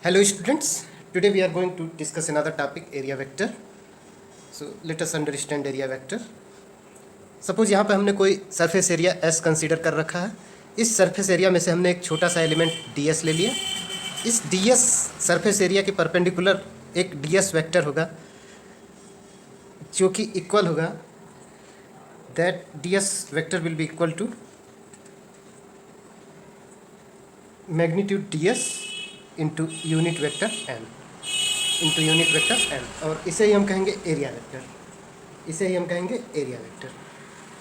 Hello students, today we are going to discuss another topic, area vector. So let us understand area vector. Suppose यहाँ पे हमने कोई surface area S consider कर रखा है. इस सरफेस एरिया में से हमने एक छोटा सा एलिमेंट ds ले लिया. इस ds सरफेस एरिया के परपेंडिकुलर एक ds वेक्टर होगा जो कि इक्वल होगा, that ds vector will be equal to magnitude ds into unit vector n, और इसे ही हम कहेंगे area vector.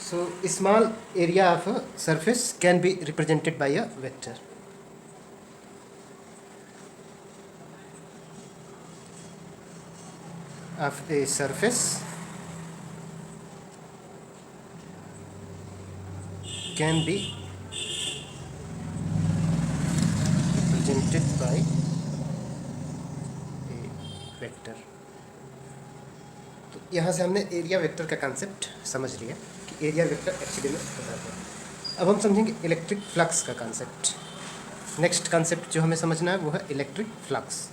So small area of a surface can be represented by a vector. Of a surface can be represented by a vector. तो यहाँ से हमने area vector का कंसेप्ट समझ लिया कि एरिया वेक्टर एक्चुअली में बताता है. अब हम समझेंगे इलेक्ट्रिक फ्लक्स का कंसेप्ट. नेक्स्ट कंसेप्ट जो हमें समझना है वो है इलेक्ट्रिक फ्लक्स.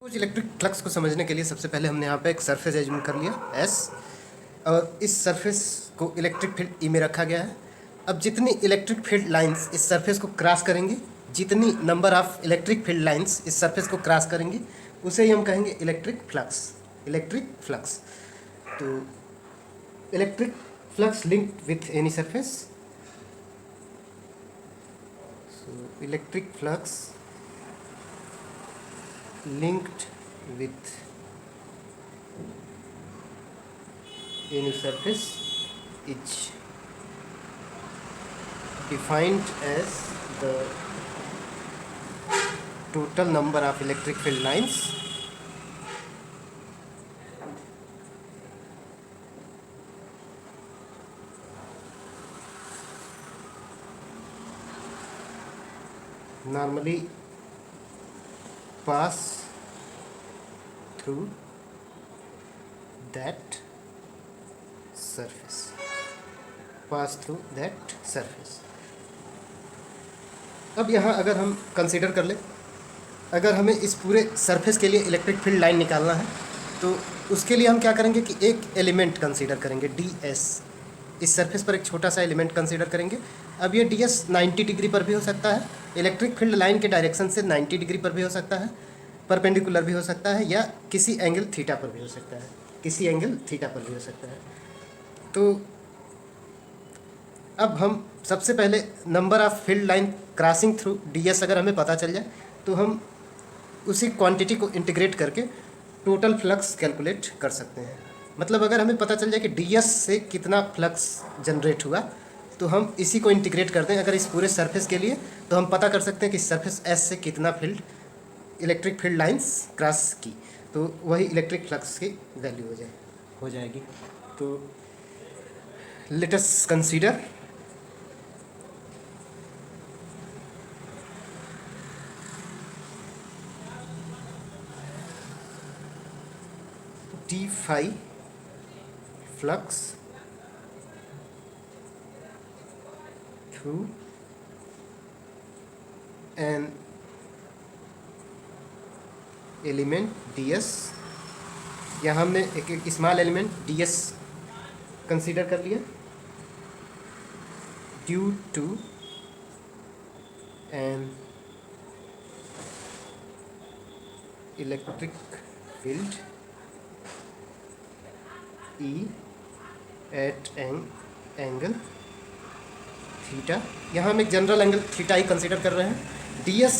कुछ इलेक्ट्रिक फ्लक्स को समझने के लिए सबसे पहले हमने यहाँ पे एक सरफेस एज्यूम कर लिया S, और इस सरफेस को इलेक्ट्रिक फील्ड E में रखा गया है. अब जितनी इलेक्ट्रिक फील्ड लाइंस इस सरफेस को क्रॉस करेंगी, जितनी number of electric field lines इस सरफेस को क्रॉस करेंगी, उसे ही हम कहेंगे इलेक्ट्रिक फ्लक्स. तो electric flux linked with any surface. So electric flux linked with any surface is defined as the total number of electric field lines normally pass through that surface. अब यहाँ अगर हम consider कर ले, अगर हमें इस पूरे सरफेस के लिए इलेक्ट्रिक फील्ड लाइन निकालना है तो उसके लिए हम क्या करेंगे कि एक एलिमेंट कंसीडर करेंगे ds. इस सरफेस पर एक छोटा सा एलिमेंट कंसीडर करेंगे. अब ये ds 90 डिग्री पर भी हो सकता है, इलेक्ट्रिक फील्ड लाइन के डायरेक्शन से 90 डिग्री पर भी हो सकता है, परपेंडिकुलर भी हो सकता है, या किसी एंगल थीटा पर भी हो सकता है. तो अब हम सबसे पहले number of field line crossing through ds अगर हमें पता चल जाए तो हम उसी क्वांटिटी को इंटीग्रेट करके टोटल फ्लक्स कैलकुलेट कर सकते हैं. मतलब अगर हमें पता चल जाए कि ds से कितना फ्लक्स जनरेट हुआ तो हम इसी को इंटीग्रेट करते हैं अगर इस पूरे सरफेस के लिए, तो हम पता कर सकते हैं कि सरफेस S से कितना इलेक्ट्रिक फील्ड लाइंस क्रॉस की, तो वही इलेक्ट्रिक फ्लक्स की वैल्यू हो जाएगी. तो let us consider d phi flux through an element ds. यहाँ हमने एक स्मॉल एलिमेंट ds कंसीडर कर लिया. Due to an electric field E at angle theta. यहाँ हम एक जनरल एंगल थीटा ही कंसीडर कर रहे हैं. ds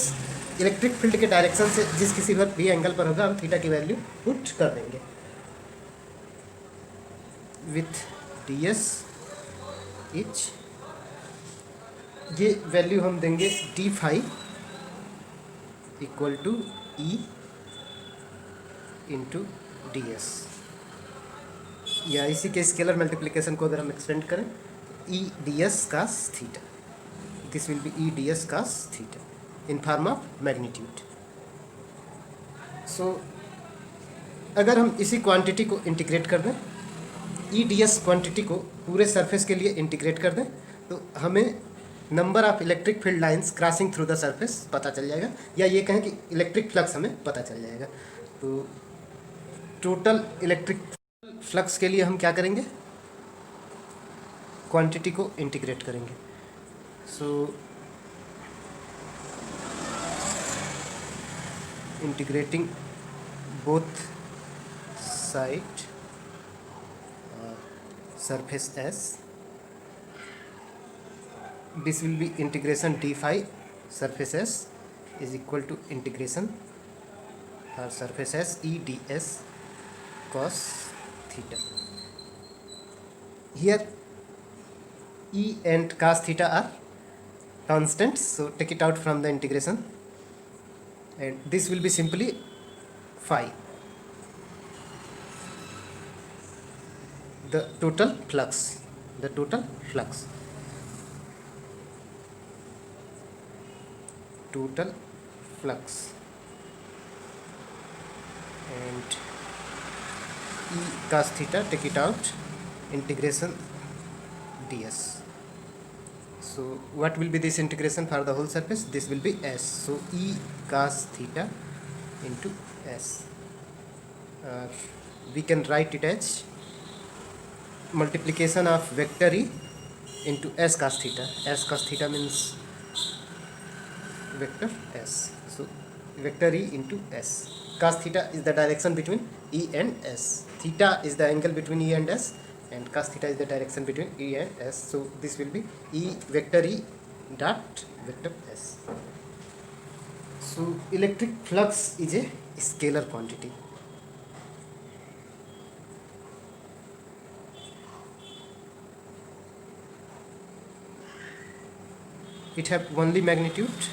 इलेक्ट्रिक फील्ड के डायरेक्शन से जिस किसी भी एंगल पर होगा हम थीटा की वैल्यू पुट कर देंगे. विथ ds इच ये वैल्यू हम देंगे d phi equal to E into ds, या इसी के स्केलर मल्टीप्लिकेशन को अगर हम एक्सटेंड करें E ds cos theta, this will be E ds cos theta in form of magnitude. So अगर हम इसी क्वांटिटी को इंटीग्रेट कर दें ई डी एस क्वान्टिटी को पूरे सरफेस के लिए इंटीग्रेट कर दें तो हमें number of electric field lines crossing through the surface पता चल जाएगा, या ये कहें कि इलेक्ट्रिक फ्लक्स हमें पता चल जाएगा। तो टोटल इलेक्ट्रिक फ्लक्स के लिए हम क्या करेंगे, क्वांटिटी को इंटीग्रेट करेंगे। So integrating both side surface S, this will be integration d phi surface S is equal to integration surface S E ds cos theta. Here E and cos theta are constants, so take it out from the integration and this will be simply phi, the total flux, total flux and E cos theta, take it out, integration ds. So what will be this integration for the whole surface? This will be S, so E cos theta into S. We can write it as multiplication of vector E into S cos theta. S cos theta means vector S, so vector E into S. Cos theta is the direction between E and S. Theta is the angle between E and S, and cos theta is the direction between E and S. So this will be E vector E dot vector S. So electric flux is a scalar quantity. It have only magnitude.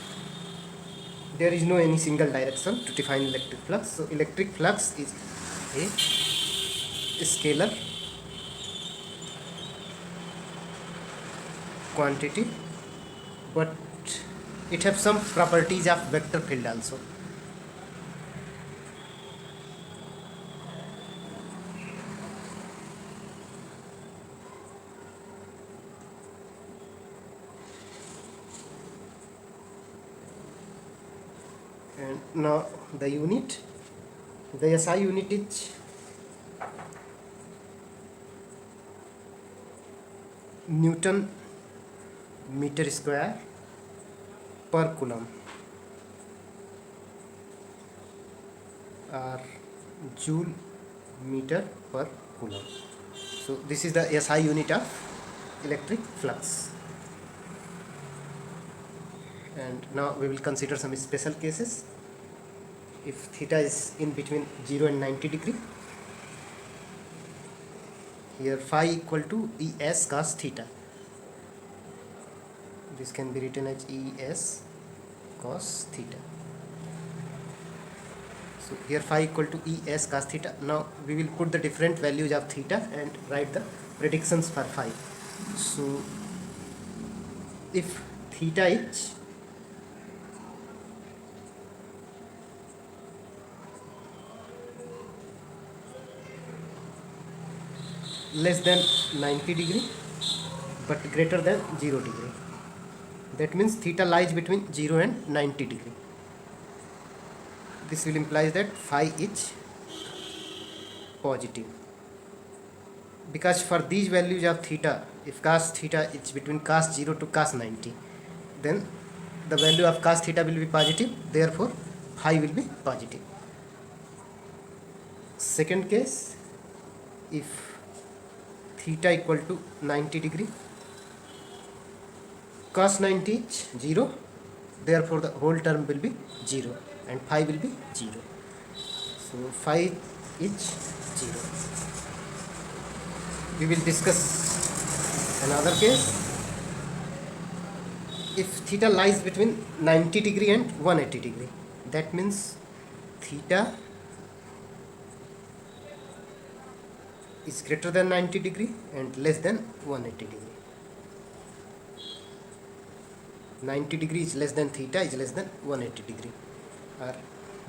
There is no any single direction to define electric flux. So electric flux is a scalar quantity, but it have some properties of vector field also. And now the unit, the SI unit is Newton meter square per coulomb or joule meter per coulomb. So this is the SI unit of electric flux. And now we will consider some special cases. If theta is in between 0 and 90 degree, here phi equal to Es cos theta. This can be written as Es cos theta. So here phi equal to Es cos theta. Now we will put the different values of theta and write the predictions for phi. So if theta is less than 90 degree but greater than 0 degree, that means theta lies between 0 and 90 degree. This will imply that phi is positive, because for these values of theta, if cos theta is between cos 0 to cos 90, then the value of cos theta will be positive, therefore phi will be positive. Second case, if theta equal to 90 degree, cos 90 is 0, therefore the whole term will be 0 and phi will be 0. So phi is 0. We will discuss another case. If theta lies between 90 degree and 180 degree, that means theta is greater than 90 degree and less than 180 degree. 90 degree is less than theta is less than 180 degree, or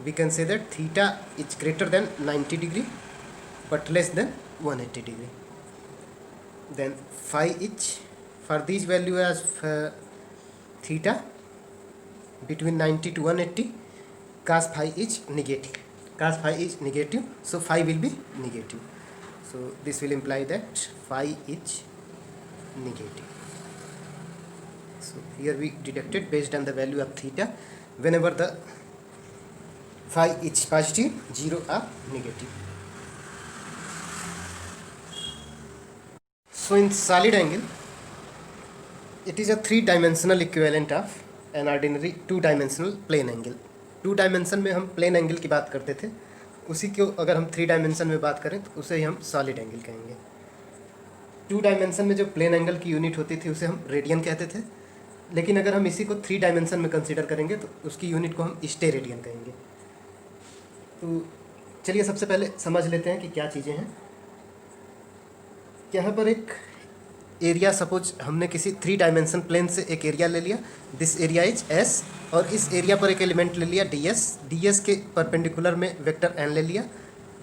we can say that theta is greater than 90 degree but less than 180 degree. then phi each. For these value as theta between 90 to 180, cos phi is negative. Cos phi is negative, so phi will be negative. So this will imply that phi is negative. So here we deducted based on the value of theta. Whenever the phi is positive, 0 or negative. So in solid angle, it is a three-dimensional equivalent of an ordinary two-dimensional plane angle. Two dimension में हम plane angle की बात करते थे, उसी को अगर हम थ्री डायमेंशन में बात करें तो उसे ही हम सॉलिड एंगल कहेंगे. टू डायमेंशन में जो प्लेन एंगल की यूनिट होती थी उसे हम रेडियन कहते थे, लेकिन अगर हम इसी को थ्री डायमेंशन में कंसीडर करेंगे तो उसकी यूनिट को हम स्टेरेडियन कहेंगे. तो चलिए सबसे पहले समझ लेते हैं कि क्या चीज़ें हैं. यहाँ पर एक एरिया, सपोज हमने किसी थ्री डायमेंशन प्लेन से एक एरिया ले लिया, दिस एरिया इज एस, और इस एरिया पर एक एलिमेंट ले लिया डी एस. डी एस के परपेंडिकुलर में वेक्टर एन ले लिया,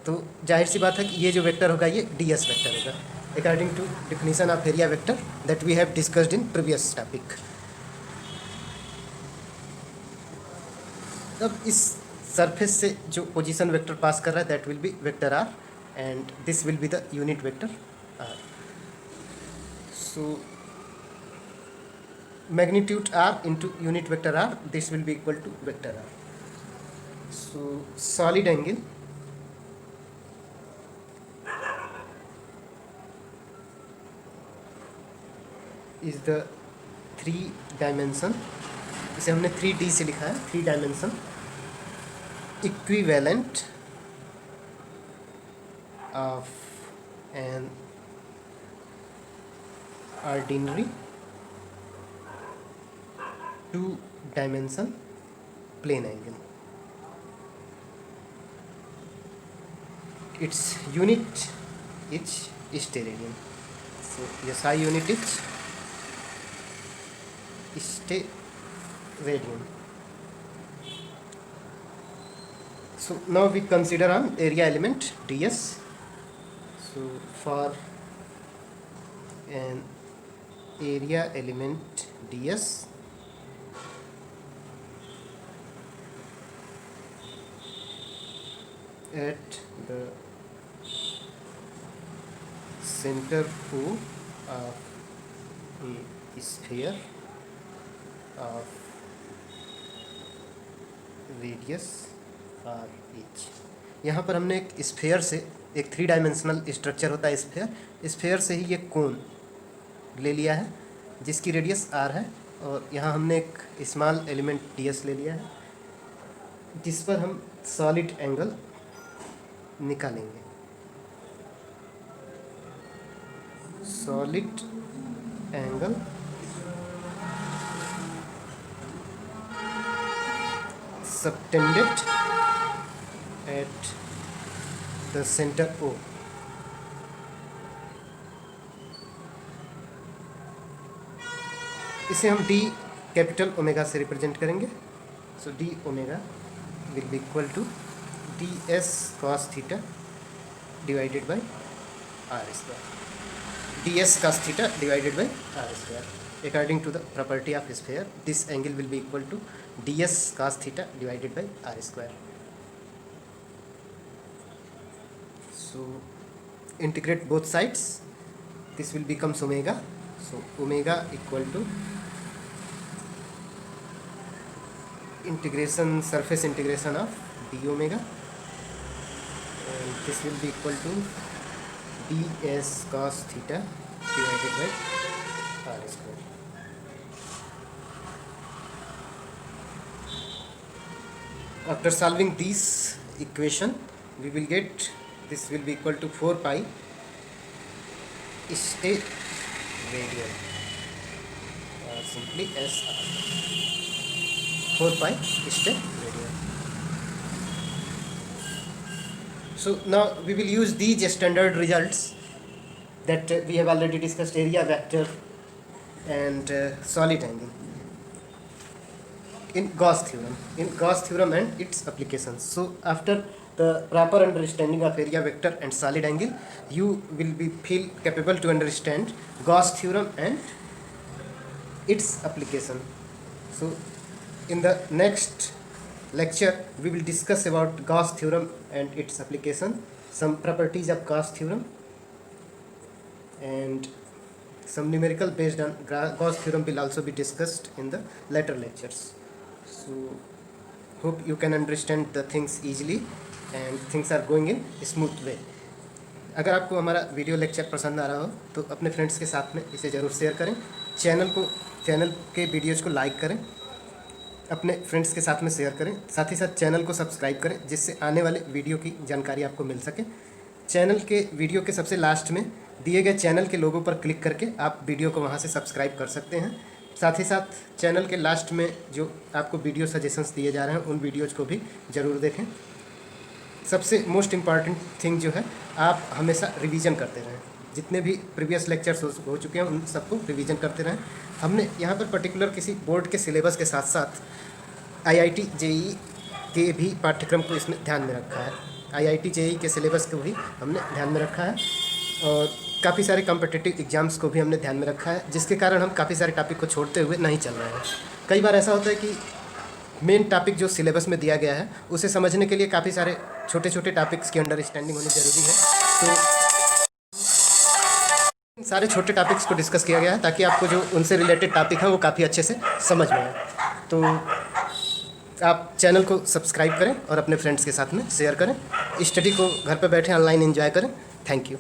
तो जाहिर सी बात है कि ये जो वेक्टर होगा ये डी एस वेक्टर होगा, according to definition of area vector that we have discussed in previous topic. अब इस सरफेस से जो पोजीशन वेक्टर पास कर रहा है that will be vector R, and this will be the unit vector R. So magnitude r into unit vector r, this will be equal to vector r. So solid angle is the three dimension, इसे हमने 3D से लिखा है, three dimension equivalent of an ordinary two-dimension plane angle. Its unit is steradian. So SI unit is steradian. So now we consider an area element ds. So for an area element ds, at the center O of a sphere of radius r h. यहाँ पर हमने एक sphere से, एक three dimensional structure होता है sphere, sphere से ही ये कोन ले लिया है जिसकी रेडियस r है, और यहाँ हमने एक स्मॉल एलिमेंट ds ले लिया है जिस पर हम सॉलिड एंगल निकालेंगे. Solid angle subtended at the centre O. इसे हम डी कैपिटल ओमेगा से रिप्रेजेंट करेंगे. So D omega will be equal to D S cos theta divided by R square. D S cos theta divided by R square. According to the property of sphere, this angle will be equal to D S cos theta divided by R square. So integrate both sides, this will becomes omega. So omega equal to integration, surface integration of d omega, and this will be equal to ds cos theta divided by r square. After solving this equation, we will get this will be equal to 4 pi radian, or simply SR. 4 pi radian. So now we will use these standard results that we have already discussed, area vector and solid angle, in Gauss theorem and its applications. So after the proper understanding of area vector and solid angle, you will be feel capable to understand Gauss theorem and its application. So in the next lecture we will discuss about Gauss theorem and its application, some properties of Gauss theorem, and some numerical based on Gauss theorem will also be discussed in the later lectures. So hope you can understand the things easily and things are going in smooth way. अगर आपको हमारा video lecture पसंद आ रहा हो तो अपने friends के साथ में इसे ज़रूर शेयर करें, चैनल के वीडियोज़ को लाइक करें, अपने फ्रेंड्स के साथ में शेयर करें, साथ ही साथ चैनल को सब्सक्राइब करें जिससे आने वाले वीडियो की जानकारी आपको मिल सके। चैनल के वीडियो के सबसे लास्ट में दिए गए चैनल के लोगो पर क्लिक करके आप वीडियो को वहाँ से सब्सक्राइब कर सकते हैं। साथ ही साथ चैनल के लास्ट में जो आपको वीडियो सजेशंस दिए जा रहे हैं उन वीडियोज़ को भी ज़रूर देखें। सबसे मोस्ट इम्पॉर्टेंट थिंग जो है, आप हमेशा रिवीजन करते रहें। जितने भी प्रीवियस लेक्चर्स हो चुके हैं उन सबको रिवीजन करते रहें। हमने यहाँ पर पर्टिकुलर किसी बोर्ड के सिलेबस के साथ साथ IIT JEE के भी पाठ्यक्रम को इसमें ध्यान में रखा है। IIT JEE के सिलेबस को भी हमने ध्यान में रखा है और काफ़ी सारे कॉम्पिटिटिव एग्जाम्स को भी हमने ध्यान में रखा है, जिसके कारण हम काफ़ी सारे टॉपिक को छोड़ते हुए नहीं चल रहे हैं। कई बार ऐसा होता है कि मेन टॉपिक जो सिलेबस में दिया गया है उसे समझने के लिए काफ़ी सारे छोटे छोटे टॉपिक्स की अंडरस्टैंडिंग होनी ज़रूरी है। तो सारे छोटे टॉपिक्स को डिस्कस किया गया है ताकि आपको जो उनसे रिलेटेड टॉपिक है वो काफ़ी अच्छे से समझ में आए। तो आप चैनल को सब्सक्राइब करें और अपने फ्रेंड्स के साथ में शेयर करें। स्टडी को घर पर बैठे ऑनलाइन एंजॉय करें। Thank you.